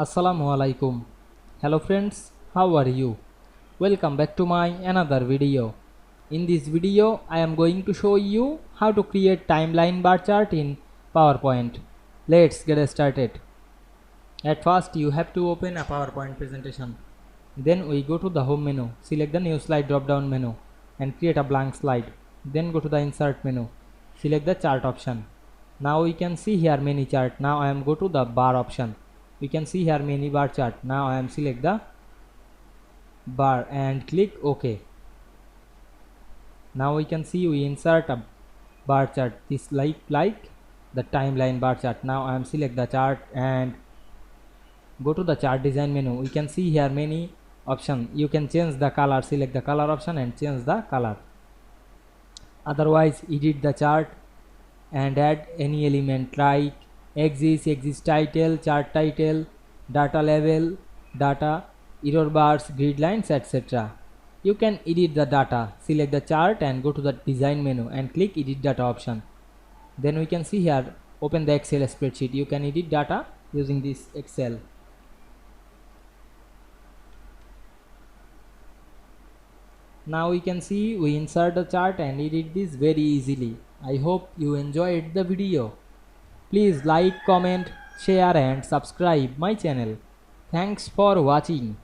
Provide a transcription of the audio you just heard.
Assalamu Walaikum. Hello friends, how are you? Welcome back to my another video. In this video, I am going to show you how to create timeline bar chart in PowerPoint. Let's get started. At first, you have to open a PowerPoint presentation. Then we go to the home menu, select the new slide drop down menu and create a blank slide. Then go to the insert menu, select the chart option. Now we can see here many chart. Now I am go to the bar option. We can see here many bar chart. Now I am select the bar and click OK. Now we can see we insert a bar chart. This like the timeline bar chart. Now I am select the chart and go to the chart design menu. We can see here many options. You can change the color, select the color option and change the color. Otherwise, edit the chart and add any element like axis title, chart title, data level, data, error bars, grid lines, etc. You can edit the data, select the chart and go to the design menu and click edit data option. Then we can see here open the Excel spreadsheet. You can edit data using this Excel. Now we can see we insert the chart and edit this very easily. I hope you enjoyed the video. Please like, comment, share and subscribe my channel. Thanks for watching.